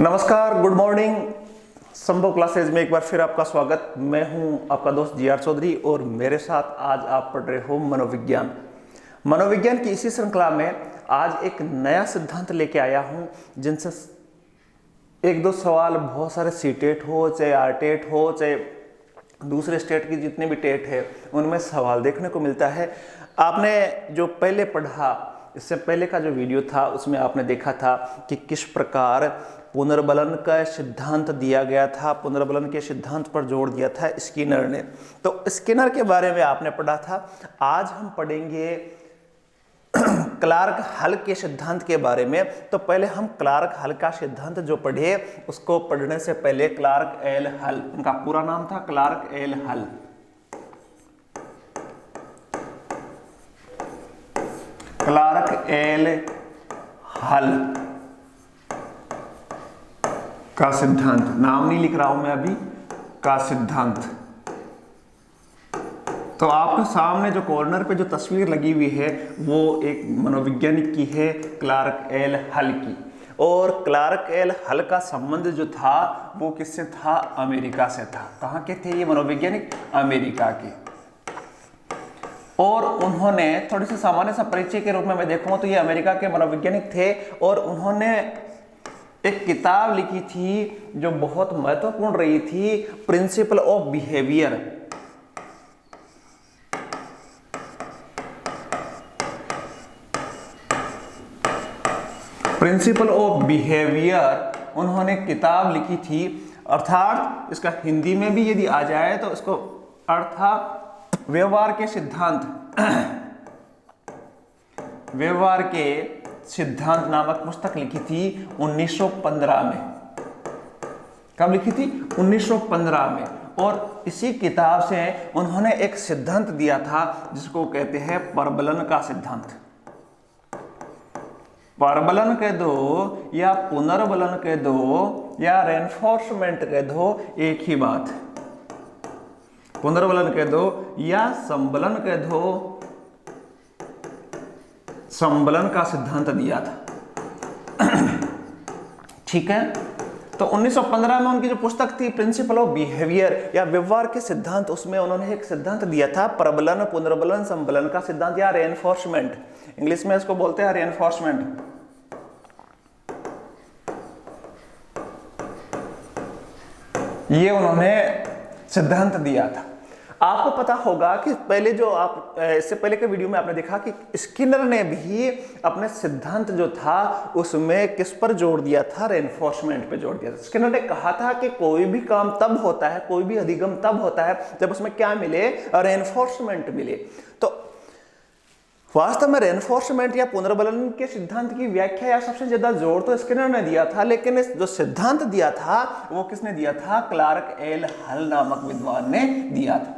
नमस्कार, good morning. संभव classes में एक बार फिर आपका स्वागत। मैं हूं आपका दोस्त जी.आर. चौधरी और मेरे साथ आज आप पढ़ रहे हो मनोविज्ञान। मनोविज्ञान की इसी श्रृंखला में आज एक नया सिद्धांत लेके आया हूं, जिनसे एक दो सवाल बहुत सारे सीटेट हो, चाहे आरटेट हो, चाहे दूसरे स्टेट की जितने भी टेट है उनमें सवाल देखने को मिलता है। आपने जो पहले पढ़ा, इससे पहले का जो वीडियो था उसमें आपने देखा था कि किस प्रकार पुनर्बलन का सिद्धांत दिया गया था, पुनर्बलन के सिद्धांत पर जोर दिया था स्किनर ने। तो स्किनर के बारे में आपने पढ़ा था। आज हम पढ़ेंगे क्लार्क हल के सिद्धांत के बारे में। तो पहले हम क्लार्क हल का सिद्धांत जो पढ़े, उसको पढ़ने से पहले क्लार्क एल हल, उनका पूरा नाम था क्लार्क एल हल। क्लार्क एल हल का सिद्धांत, नाम नहीं लिख रहा हूं मैं अभी, का सिद्धांत। तो आपके सामने जो कॉर्नर पे जो तस्वीर लगी हुई है वो एक मनोवैज्ञानिक की है, क्लार्क एल हल की। और क्लार्क एल हल का संबंध जो था वो किससे था? अमेरिका से था। कहाँ के थे ये मनोवैज्ञानिक? अमेरिका के। और उन्होंने थोड़ी सी सामान्य सा परिचय के रूप में मैं देखूंगा तो ये अमेरिका के मनोवैज्ञानिक थे और उन्होंने एक किताब लिखी थी जो बहुत महत्वपूर्ण रही थी, principle of behaviour. Principle of behaviour उन्होंने किताब लिखी थी, अर्थात इसका हिंदी में भी यदि आ जाए तो इसको अर्थात व्यवहार के सिद्धांत व्यवहार के सिद्धांत नामक पुस्तक लिखी थी 1915 में। कब लिखी थी? 1915 में। और इसी किताब से उन्होंने एक सिद्धांत दिया था जिसको कहते हैं परबलन का सिद्धांत। परबलन कह दो या पुनर्बलन कह दो या रेनफोर्समेंट कह दो, एक ही बात। पुनर्बलन कह दो या संबलन कह दो, संबलन का सिद्धांत दिया था। ठीक है। तो 1915 में उनकी जो पुस्तक थी प्रिंसिपल ऑफ बिहेवियर या व्यवहार के सिद्धांत, उसमें उन्होंने एक सिद्धांत दिया था प्रबलन, पुनर्बलन, संबलन का सिद्धांत या रेनफोर्समेंट। इंग्लिश में इसको बोलते हैं रेनफोर्समेंट। ये उन्होंने सिद्धांत दिया था। आपको पता होगा कि पहले जो आप इससे पहले के वीडियो में आपने देखा कि स्किनर ने भी अपने सिद्धांत जो था उसमें किस पर जोर दिया था? रेनफोर्समेंट पे जोर दिया था। स्किनर ने कहा था कि कोई भी काम तब होता है, कोई भी अधिगम तब होता है जब उसमें क्या मिले? रेनफोर्समेंट मिले। तो वास्तव में रेनफोर्समेंट या पुनर्बलन के सिद्धांत की व्याख्या या सबसे ज्यादा जोर तो स्किनर ने दिया था, लेकिन जो सिद्धांत दिया था वो किसने दिया था? क्लार्क एल हल नामक विद्वान ने दिया था।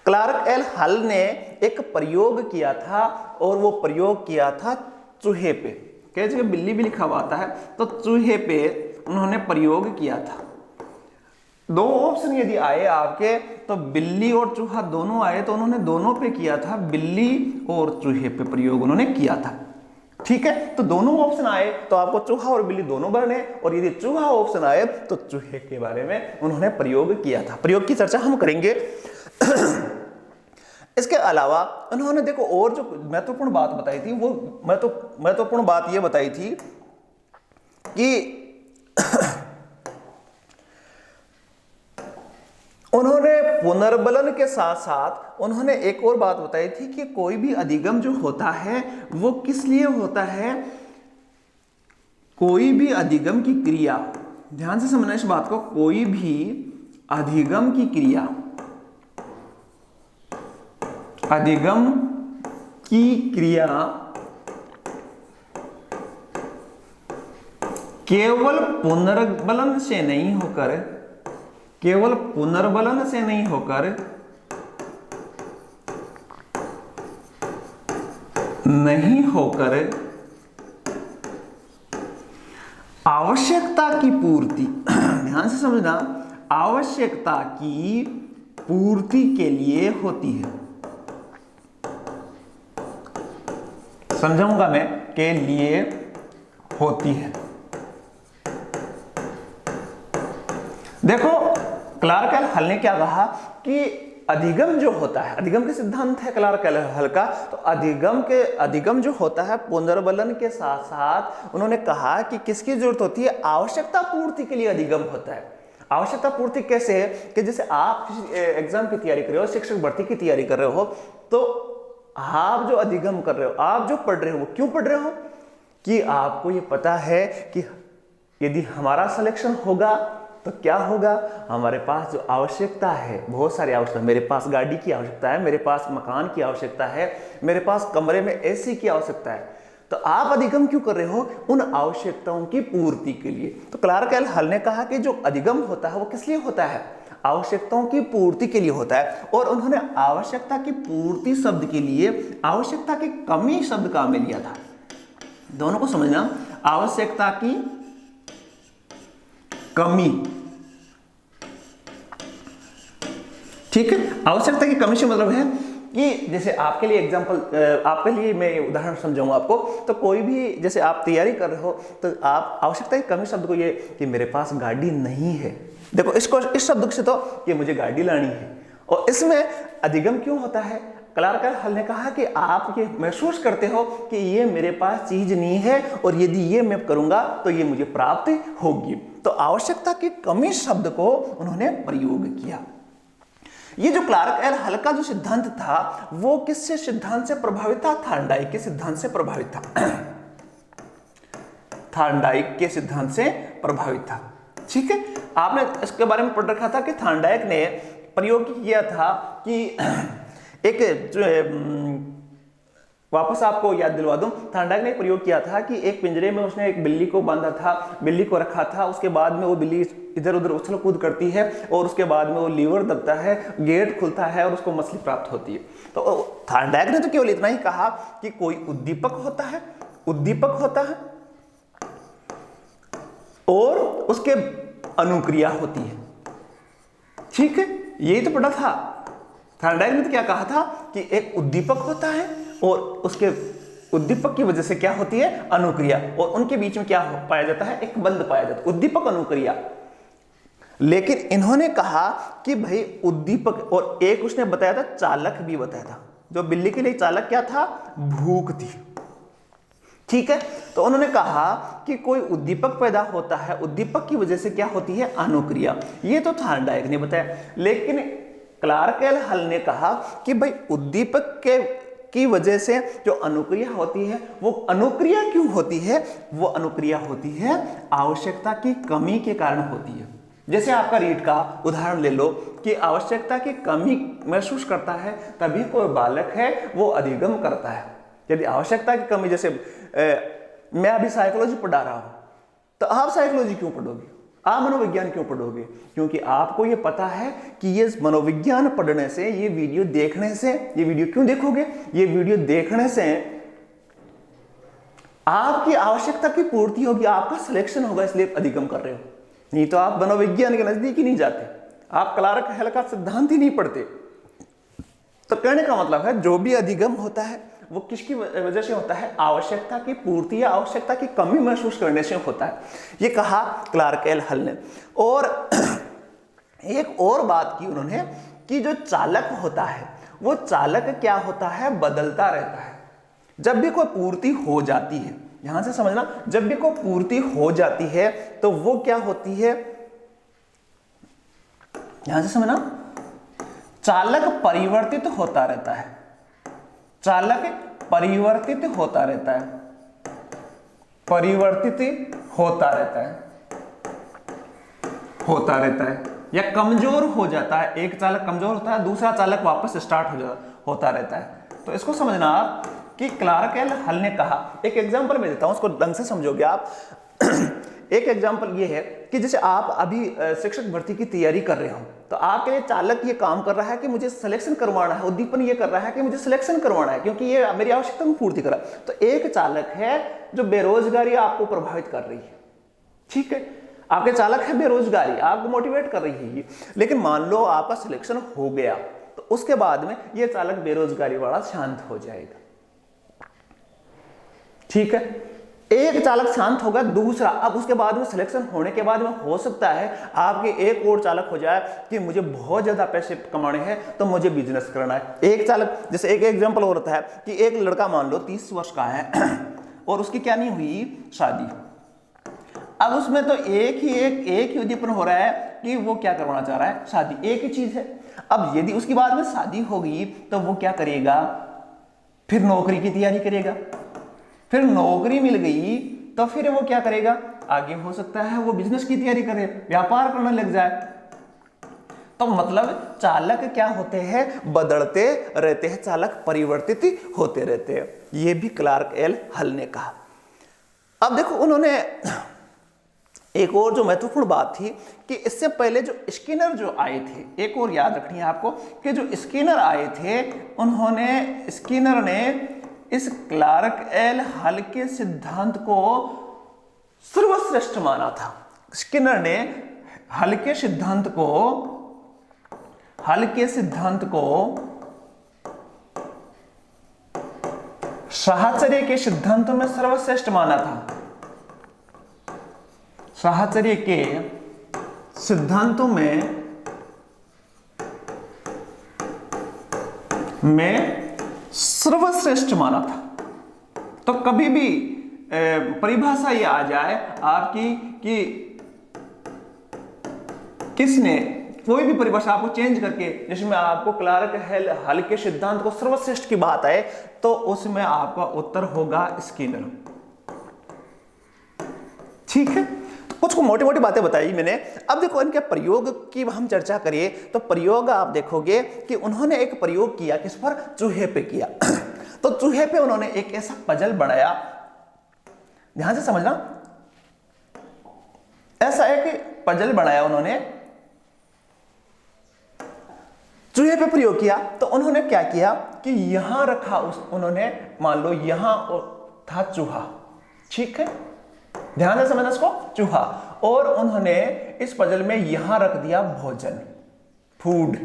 क्लार्क एल हल ने एक प्रयोग किया था और वो प्रयोग किया था चूहे पे। कई जगह बिल्ली भी लिखा हुआ आता है, तो चूहे पे उन्होंने प्रयोग किया था। दो ऑप्शन यदि आए आपके तो बिल्ली और चूहा दोनों आए तो उन्होंने दोनों पे किया था, बिल्ली और चूहे पे प्रयोग उन्होंने किया था। ठीक है। तो दोनों ऑप्शन आए तो आपको चूहा और बिल्ली दोनों बने, और यदि चूहा ऑप्शन आए तो चूहे के बारे में उन्होंने प्रयोग किया था। प्रयोग की चर्चा हम करेंगे। इसके अलावा उन्होंने देखो और जो महत्वपूर्ण बात बताई थी, वो महत्वपूर्ण बात यह बताई थी कि उन्होंने पुनर्बलन के साथ साथ उन्होंने एक और बात बताई थी कि कोई भी अधिगम जो होता है वो किस लिए होता है? कोई भी अधिगम की क्रिया, ध्यान से समझना इस बात को, कोई भी अधिगम की क्रिया, अधिगम की क्रिया केवल पुनर्बलन से नहीं होकर, केवल पुनर्बलन से नहीं होकर आवश्यकता की पूर्ति, ध्यान से समझना, आवश्यकता की पूर्ति के लिए होती है। समझाऊंगा मैं, के लिए होती है। देखो क्लार्क एल हल ने क्या कहा कि अधिगम जो होता है, अधिगम के सिद्धांत है क्लार्क एल हल का, तो अधिगम जो होता है पुनर्बलन के साथ साथ उन्होंने कहा कि किसकी जरूरत होती है, आवश्यकता पूर्ति के लिए अधिगम होता है। आवश्यकता पूर्ति कैसे है कि जैसे आप किसी एग्जाम की तैयारी कर रहे हो, शिक्षक भर्ती की तैयारी कर रहे हो, तो आप जो अधिगम कर रहे हो, आप जो पढ़ रहे हो, वो क्यों पढ़ रहे हो कि आपको ये पता है कि यदि हमारा सिलेक्शन होगा तो क्या होगा, हमारे पास जो आवश्यकता है, बहुत सारी आवश्यकता, मेरे पास गाड़ी की आवश्यकता है, मेरे पास मकान की आवश्यकता है, मेरे पास कमरे में एसी की आवश्यकता है, तो आप अधिगम क्यों कर रहे हो, उन आवश्यकताओं की पूर्ति के लिए। तो क्लार्क एल हल ने कहा कि जो अधिगम होता है वो किस लिए होता है, आवश्यकताओं की पूर्ति के लिए होता है। और उन्होंने आवश्यकता की पूर्ति शब्द के लिए आवश्यकता की कमी शब्द काम में लिया था। दोनों को समझना, आवश्यकता की कमी, ठीक है। आवश्यकता की कमी से मतलब है कि जैसे आपके लिए एग्जांपल, आपके लिए मैं उदाहरण समझाऊंगा आपको, तो कोई भी जैसे आप तैयारी कर रहे हो तो आप आवश्यकता की कमी शब्द को ये कि मेरे पास गाड़ी नहीं है, देखो इसको इस शब्द से तो कि मुझे गाड़ी लानी है, और इसमें अधिगम क्यों होता है, क्लार्क एल हल ने कहा कि आप ये महसूस करते हो कि ये मेरे पास चीज नहीं है और यदि ये मैं करूंगा तो ये मुझे प्राप्त होगी। तो आवश्यकता की कमी शब्द को उन्होंने प्रयोग किया। ये जो क्लार्क एल हल का जो सिद्धांत था वो किससे सिद्धांत से प्रभावित था, थार्नडाइक के सिद्धांत से प्रभावित था। थार्नडाइक के सिद्धांत से प्रभावित था, ठीक है। आपने इसके बारे में पढ़ रखा था कि थार्नडाइक ने प्रयोग किया था कि एक जो वापस आपको याद दिलवा दूं, थार्नडाइक ने प्रयोग किया था कि एक पिंजरे में उसने एक बिल्ली को बांधा था, बिल्ली को रखा था, उसके बाद में वो बिल्ली इधर उधर उछल कूद करती है और उसके बाद में वो लीवर दबता है, गेट खुलता है और उसको मछली प्राप्त होती है। तो थार्नडाइक ने तो केवल इतना ही कहा कि कोई उद्दीपक होता है और उसके अनुक्रिया होती है, ठीक है, यही तो पढ़ा था। थार्नडाइक ने तो क्या कहा था कि एक उद्दीपक होता है और उसके उद्दीपक की वजह से क्या होती है, अनुक्रिया, और उनके बीच में क्या पाया जाता है, एक बंध पाया जाता है, उद्दीपक अनुक्रिया। लेकिन इन्होंने कहा कि भाई उद्दीपक, और एक उसने बताया था चालक भी बताया था, जो बिल्ली के लिए चालक क्या था, भूख थी, ठीक है। तो उन्होंने कहा कि कोई उद्दीपक पैदा होता है, उद्दीपक की वजह से क्या होती है, अनुक्रिया। ये तो थार्नडाइक ने बताया। लेकिन क्लार्क एल हल ने कहा कि भाई उद्दीपक की वजह से जो अनुक्रिया होती है, वो अनुक्रिया क्यों होती है, वो अनुक्रिया होती है आवश्यकता की कमी के कारण होती है। जैसे आपका रीट का उदाहरण ले लो कि आवश्यकता की कमी महसूस करता है तभी कोई बालक है वो अधिगम करता है। यदि आवश्यकता की कमी, जैसे मैं अभी साइकोलॉजी पढ़ा रहा हूं, तो आप साइकोलॉजी क्यों पढ़ोगे, आप मनोविज्ञान क्यों पढ़ोगे, क्योंकि आपको ये पता है कि ये मनोविज्ञान पढ़ने से, ये वीडियो देखने से, ये वीडियो क्यों देखोगे, ये वीडियो देखने से आपकी आवश्यकता की पूर्ति होगी, आपका सिलेक्शन होगा, इसलिए अधिगम कर रहे हो। नहीं तो आप मनोविज्ञान के नजदीक ही नहीं जाते, आप क्लार्क एल का सिद्धांत ही नहीं पढ़ते। तो कहने का मतलब है जो भी अधिगम होता है वो किसकी वजह से होता है, आवश्यकता की पूर्ति या आवश्यकता की कमी महसूस करने से होता है, ये कहा क्लार्क एल हल ने। और एक और बात की उन्होंने कि जो चालक होता है वो चालक क्या होता है, बदलता रहता है। जब भी कोई पूर्ति हो जाती है, यहां से समझना, जब भी कोई पूर्ति हो जाती है तो वो क्या होती है, यहां से समझना, चालक परिवर्तित होता रहता है, चालक परिवर्तित होता रहता है, परिवर्तित होता रहता है या कमजोर हो जाता है। एक चालक कमजोर होता है, दूसरा चालक वापस स्टार्ट होता रहता है। तो इसको समझना आप कि क्लार्क एल हल ने कहा, एक एग्जांपल मैं देता हूं, उसको ढंग से समझोगे आप। एक एग्जांपल ये है कि जैसे आप अभी शिक्षक भर्ती की तैयारी कर रहे हो, तो आपके लिए चालक ये काम कर रहा है कि मुझे सिलेक्शन करवाना है, उद्दीपन ये कर रहा है कि मुझे सिलेक्शन करवाना है क्योंकि ये मेरी आवश्यकता में पूर्ति कर रहा है। तो एक चालक है जो बेरोजगारी आपको प्रभावित कर रही है, ठीक है, आपके चालक है बेरोजगारी, आपको मोटिवेट कर रही है। लेकिन मान लो आपका सिलेक्शन हो गया तो उसके बाद में ये चालक बेरोजगारी वाला शांत हो जाएगा, ठीक है। एक चालक शांत होगा, दूसरा, अब उसके बाद में सिलेक्शन होने के बाद में हो सकता है आपके एक और चालक हो जाए कि मुझे बहुत ज्यादा पैसे कमाने हैं तो मुझे बिजनेस करना है। एक चालक, जैसे एक एग्जांपल और होता है कि एक लड़का मान लो 30 वर्ष का है और उसकी क्या नहीं हुई, शादी। अब उसमें तो एक ही उद्दीपन हो रहा है कि वो क्या करवाना चाह रहा है, शादी, एक ही चीज है। अब यदि उसके बाद में शादी होगी तो वो क्या करेगा, फिर नौकरी की तैयारी करेगा, फिर नौकरी मिल गई तो फिर वो क्या करेगा, आगे हो सकता है वो बिजनेस की तैयारी करे, व्यापार करने लग जाए। तो मतलब चालक क्या होते हैं, बदलते रहते हैं, चालक परिवर्तित होते रहते हैं। ये भी क्लार्क एल हल ने कहा। अब देखो उन्होंने एक और जो महत्वपूर्ण बात थी कि इससे पहले जो स्किनर जो आए थे, एक और याद रखनी है आपको कि जो स्किनर आए थे स्किनर ने इस क्लार्क एल हल के सिद्धांत को सर्वश्रेष्ठ माना था। स्किनर ने हल के सिद्धांत को साहचर्य के सिद्धांतों में सर्वश्रेष्ठ माना था। साहचर्य के सिद्धांतों में सर्वश्रेष्ठ माना था। तो कभी भी परिभाषा ये आ जाए आपकी कि किसने, कोई भी परिभाषा आपको चेंज करके, जिसमें आपको क्लार्क हल के सिद्धांत को सर्वश्रेष्ठ की बात आए तो उसमें आपका उत्तर होगा स्किनर। ठीक है, कुछ मोटी मोटी बातें बताई मैंने। अब देखो इनके प्रयोग की हम चर्चा करें तो प्रयोग आप देखोगे कि उन्होंने एक प्रयोग किया, किस पर, चूहे पे किया। तो चूहे पे उन्होंने एक ऐसा पजल बनाया, ध्यान से समझना, ऐसा एक पजल बनाया उन्होंने, चूहे पे प्रयोग किया। तो उन्होंने क्या किया कि यहां रखा उन्होंने, मान लो यहां था चूहा, ठीक है, ध्यान से समझना इसको, चूहा, और उन्होंने इस पजल में यहां रख दिया भोजन, फूड,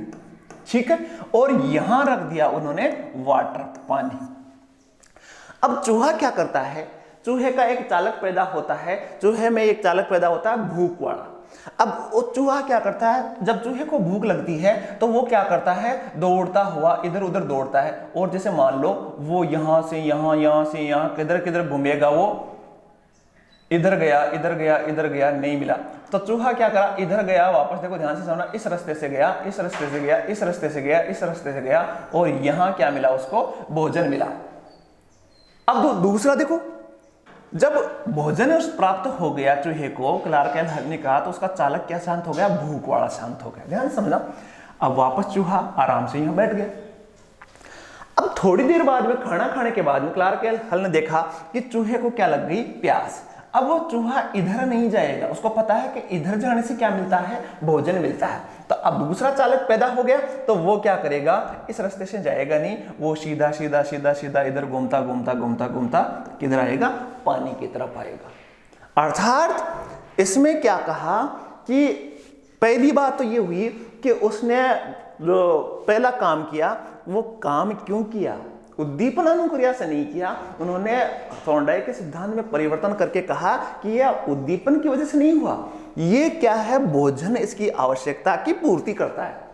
ठीक है, और यहां रख दिया उन्होंने वाटर, पानी। अब चूहा क्या करता है, चूहे का एक चालक पैदा होता है, चूहे में एक चालक पैदा होता है भूख वाला। अब वो चूहा क्या करता है, जब चूहे को भूख लगती है तो वो क्या करता है, दौड़ता हुआ इधर उधर दौड़ता है। और जैसे मान लो वो यहां से यहां से यहां किधर किधर घूमेगा, वो इधर गया इधर गया इधर गया, नहीं मिला। तो चूहा क्या करा, इधर गया वापस, देखो ध्यान से समझना, इस रास्ते से गया, इस रास्ते से गया, इस रास्ते से गया, इस रास्ते से गया, और यहां क्या मिला उसको, भोजन मिला। अब दूसरा देखो, जब भोजन प्राप्त हो गया चूहे को, क्लार्क एल हल ने कहा, तो उसका चालक क्या शांत हो गया, भूख वाला शांत हो गया। ध्यान से समझना। अब वापस चूहा आराम से यहां बैठ गया। अब थोड़ी देर बाद में, खाना खाने के बाद में, क्लार्क एल हल ने देखा कि चूहे को क्या लग गई, प्यास। अब वो चूहा इधर नहीं जाएगा, उसको पता है कि इधर जाने से क्या मिलता है, भोजन मिलता है। तो अब दूसरा चालक पैदा हो गया, तो वो क्या करेगा, इस रास्ते से जाएगा नहीं, वो सीधा सीधा सीधा सीधा इधर घूमता घूमता घूमता घूमता किधर आएगा, पानी की तरफ आएगा। अर्थात इसमें क्या कहा कि पहली बात तो ये हुई कि उसने जो पहला काम किया, वो काम क्यों किया, उद्दीपन अनुक्रिया से नहीं किया। उन्होंने थॉर्नडाइक के सिद्धांत में परिवर्तन करके कहा कि यह उद्दीपन की वजह से नहीं हुआ, ये क्या है, भोजन इसकी आवश्यकता की पूर्ति करता है।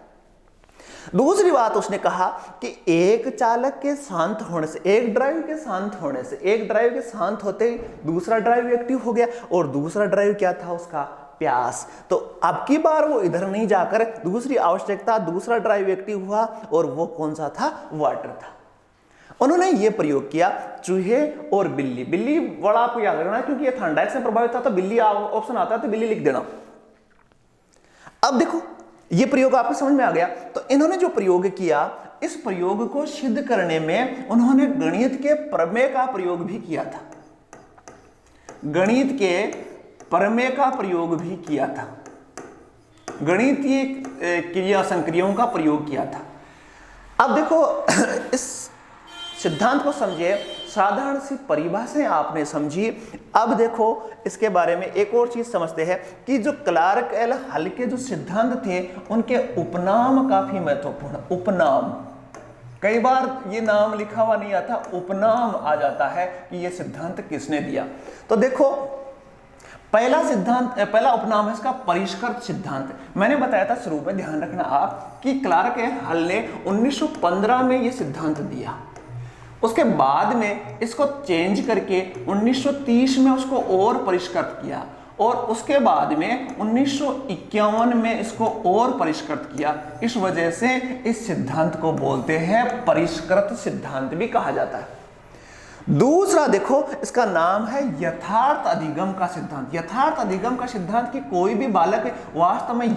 दूसरी बात उसने कहा कि एक चालक के शांत होने से, एक ड्राइव के शांत होने से, एक ड्राइव के शांत होते ही दूसरा ड्राइव एक्टिव हो गया, और दूसरा ड्राइव क्या था उसका, प्यास। तो अब की बार वो इधर नहीं जाकर दूसरी आवश्यकता, दूसरा ड्राइव एक्टिव हुआ, और वो कौन सा था, वाटर था। उन्होंने ये प्रयोग किया चूहे और बिल्ली। बिल्ली बड़ा आपको याद रखना क्योंकि ये थॉर्नडाइक से प्रभावित था, तो बिल्ली ऑप्शन आता है तो बिल्ली लिख देना। अब देखो ये प्रयोग आपको समझ में आ गया। तो इन्होंने जो प्रयोग किया, इस प्रयोग को सिद्ध करने में उन्होंने गणित के प्रमेय का प्रयोग भी किया था, गणित के प्रमेय का प्रयोग भी किया था, गणितीय क्रिया संक्रियाओं का प्रयोग किया था। अब देखो इस सिद्धांत को समझिए, साधारण सी परिभाषाएं आपने समझी। अब देखो इसके बारे में एक और चीज समझते हैं कि जो क्लार्क एल हल के जो सिद्धांत थे, उनके उपनाम काफी महत्वपूर्ण, उपनाम कई बार ये नाम लिखा हुआ नहीं आता, उपनाम आ जाता है कि ये सिद्धांत किसने दिया। तो देखो पहला उपनाम है इसका परिष्कृत सिद्धांत। मैंने बताया था शुरू में, ध्यान रखना आप, कि क्लार्क एल हल ने 1915 में ये सिद्धांत दिया। उसके बाद में इसको चेंज करके 1930 में उसको और परिष्कृत किया, और उसके बाद में 1951 में इसको और परिष्कृत किया। इस वजह से इस सिद्धांत को बोलते हैं परिष्कृत सिद्धांत भी कहा जाता है। दूसरा देखो, इसका नाम है यथार्थ अधिगम का सिद्धांत। यथार्थ अधिगम का सिद्धांत कि कोई भी बालक वास्तव में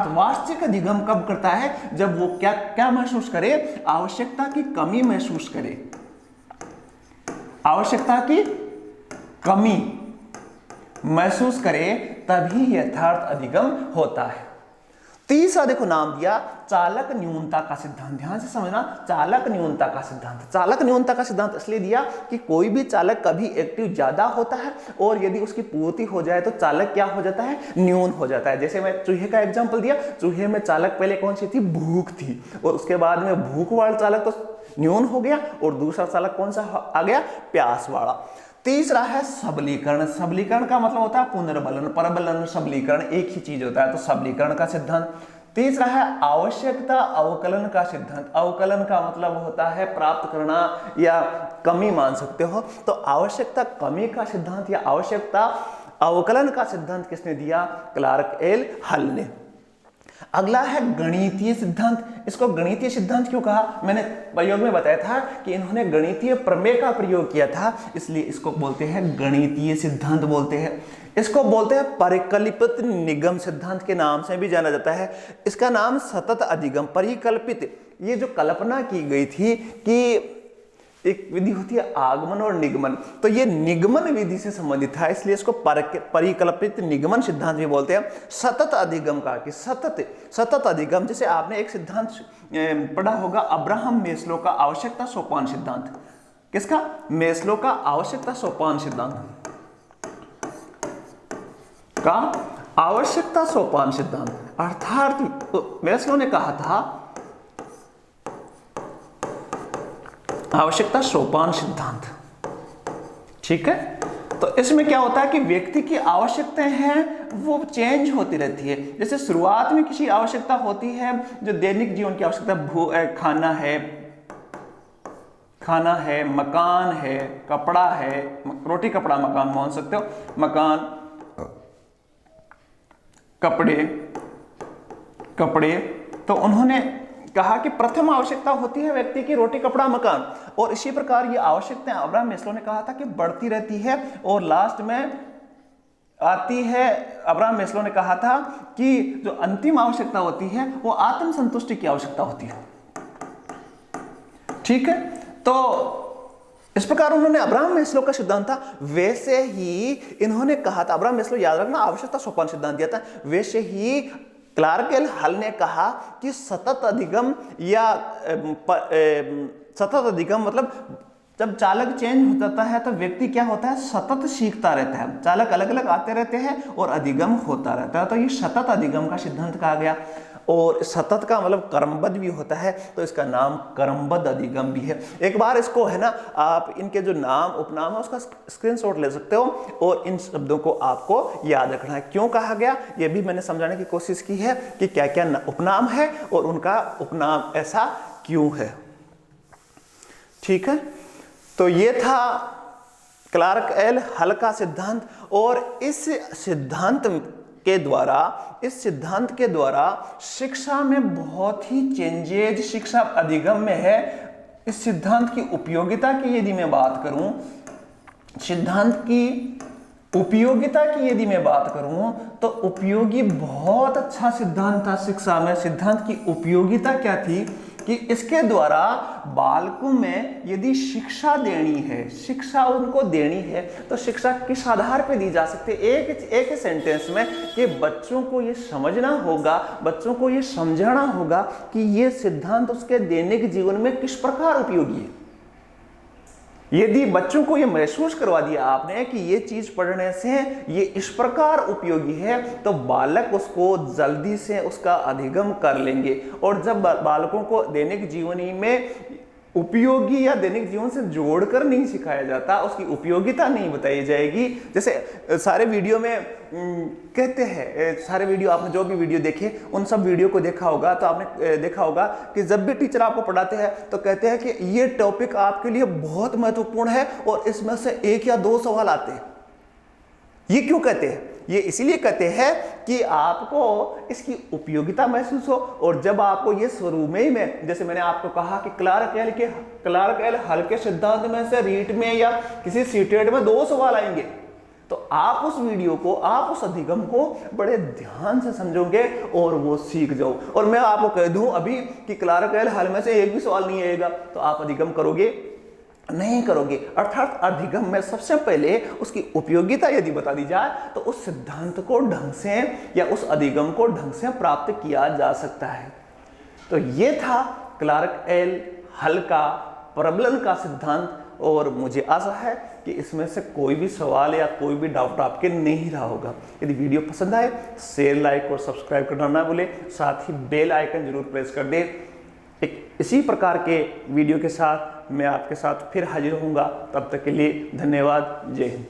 वास्तविक अधिगम कब करता है, जब वो क्या क्या महसूस करे, आवश्यकता की कमी महसूस करे, आवश्यकता की कमी महसूस करे, तभी यथार्थ अधिगम होता है। तीसरा देखो नाम दिया चालक न्यूनता का सिद्धांत। ध्यान से समझना, चालक न्यूनता का सिद्धांत। चालक न्यूनता का सिद्धांत इसलिए दिया कि कोई भी चालक कभी एक्टिव ज्यादा होता है, और यदि उसकी पूर्ति हो जाए तो चालक क्या हो जाता है, न्यून हो जाता है। जैसे मैं चूहे का एग्जांपल दिया, चूहे में चालक पहले कौन सी थी, भूख थी, और उसके बाद में भूख वाला चालक तो न्यून हो गया, और दूसरा चालक कौन सा आ गया, प्यास वाला। तीसरा है सबलीकरण। सबलीकरण का मतलब होता है पुनर्बलन, परबलन, सबलीकरण एक ही चीज होता है, तो सबलीकरण का सिद्धांत। तीसरा है आवश्यकता अवकलन का सिद्धांत। अवकलन का मतलब होता है प्राप्त करना या कमी मान सकते हो, तो आवश्यकता कमी का सिद्धांत या आवश्यकता अवकलन का सिद्धांत किसने दिया, क्लार्क एल हल ने। अगला है गणितीय सिद्धांत। इसको गणितीय सिद्धांत क्यों कहा, मैंने प्रयोग में बताया था कि इन्होंने गणितीय प्रमेय का प्रयोग किया था, इसलिए इसको बोलते हैं गणितीय सिद्धांत बोलते हैं। इसको बोलते हैं परिकल्पित निगम सिद्धांत के नाम से भी जाना जाता है। इसका नाम सतत अधिगम, परिकल्पित, ये जो कल्पना की गई थी कि एक विधि होती है आगमन और निगमन, तो ये निगमन विधि से संबंधित था, इसलिए इसको परिकल्पित निगमन सिद्धांत भी बोलते हैं। सतत अधिगम का कि सतत अधिगम, जैसे आपने एक सिद्धांत पढ़ा होगा अब्राहम मेस्लो का आवश्यकता सोपान सिद्धांत। किसका, मेस्लो का आवश्यकता सोपान सिद्धांत का आवश्यकता सोपान सिद्धांत, अर्थात मेस्लो ने कहा था आवश्यकता सोपान सिद्धांत। ठीक है, तो इसमें क्या होता है कि व्यक्ति की आवश्यकताएं हैं वो चेंज होती रहती है। जैसे शुरुआत में किसी आवश्यकता होती है जो दैनिक जीवन की आवश्यकता, खाना है, मकान है, कपड़ा है, रोटी कपड़ा मकान मान सकते हो, मकान, कपड़े, तो उन्होंने कहा कि प्रथम आवश्यकता होती है व्यक्ति की रोटी कपड़ा मकान, और इसी प्रकार ये आवश्यकताएं अब्राहम मेस्लो ने कहा था कि बढ़ती रहती है, और लास्ट में आती है, अब्राहम मेस्लो ने कहा था कि जो अंतिम आवश्यकता होती है वो आत्म संतुष्टि की आवश्यकता होती है। ठीक है, तो इस प्रकार उन्होंने अब्राहम मेस्लो का सिद्धांत था, वैसे ही इन्होंने कहा था, अब्राहम मेस्लो याद रखना आवश्यकता सोपान सिद्धांत दिया था, वैसे ही क्लार्क एल हल ने कहा कि सतत अधिगम या सतत अधिगम मतलब जब चालक चेंज हो जाता है तो व्यक्ति क्या होता है, सतत सीखता रहता है। चालक अलग अलग आते रहते हैं और अधिगम होता रहता है, तो ये सतत अधिगम का सिद्धांत कहा गया। और सतत का मतलब कर्मबद्ध भी होता है, तो इसका नाम कर्मबद्ध अधिगम भी है। एक बार इसको है ना, आप इनके जो नाम उपनाम है उसका स्क्रीनशॉट ले सकते हो, और इन शब्दों को आपको याद रखना है। क्यों कहा गया ये भी मैंने समझाने की कोशिश की है कि क्या क्या उपनाम है और उनका उपनाम ऐसा क्यों है। ठीक है, तो ये था क्लार्क एल हल का सिद्धांत, और इस सिद्धांत के द्वारा शिक्षा में बहुत ही चेंजेज शिक्षा अधिगम में है। इस सिद्धांत की उपयोगिता की यदि मैं बात करूं, तो उपयोगी बहुत अच्छा सिद्धांत था शिक्षा में। सिद्धांत की उपयोगिता क्या थी कि इसके द्वारा बालकों में यदि शिक्षा उनको देनी है तो शिक्षा किस आधार पे दी जा सकती है, एक सेंटेंस में, कि बच्चों को ये समझना होगा, बच्चों को ये समझाना होगा कि ये सिद्धांत उसके दैनिक जीवन में किस प्रकार उपयोगी है। यदि बच्चों को ये महसूस करवा दिया आपने कि ये चीज पढ़ने से ये इस प्रकार उपयोगी है, तो बालक उसको जल्दी से उसका अधिगम कर लेंगे। और जब बालकों को दैनिक जीवनी में उपयोगी या दैनिक जीवन से जोड़कर नहीं सिखाया जाता, उसकी उपयोगिता नहीं बताई जाएगी। जैसे सारे वीडियो में कहते हैं, सारे वीडियो आपने जो भी वीडियो देखे उन सब वीडियो को देखा होगा तो आपने देखा होगा कि जब भी टीचर आपको पढ़ाते हैं तो कहते हैं कि ये टॉपिक आपके लिए बहुत महत्वपूर्ण है और इसमें से 1 या 2 सवाल आते हैं। ये क्यों कहते हैं? ये इसीलिए कहते हैं कि आपको इसकी उपयोगिता महसूस हो। और जब आपको ये शुरू में ही में, जैसे मैंने आपको कहा कि क्लार्क एल हल के सिद्धांत में से रीट में या किसी सीटेट में 2 सवाल आएंगे, तो आप उस वीडियो को, आप उस अधिगम को बड़े ध्यान से समझोगे और वो सीख जाओ। और मैं आपको कह दूं अभी कि क्लार्क एल हल में से 1 भी सवाल नहीं आएगा तो आप अधिगम करोगे नहीं करोगे। अर्थात अधिगम में सबसे पहले उसकी उपयोगिता यदि बता दी जाए तो उस सिद्धांत को ढंग से या उस अधिगम को ढंग से प्राप्त किया जा सकता है। तो ये था क्लार्क एल हल का प्रबलन का सिद्धांत, और मुझे आशा है कि इसमें से कोई भी सवाल या कोई भी डाउट आपके नहीं रहा होगा। यदि वीडियो पसंद आए शेयर, लाइक और सब्सक्राइब करना ना भूलें, साथ ही बेल आइकन जरूर प्रेस कर दें। इसी प्रकार के वीडियो के साथ मैं आपके साथ फिर हाजिर होऊंगा। तब तक के लिए धन्यवाद। जय हिंद।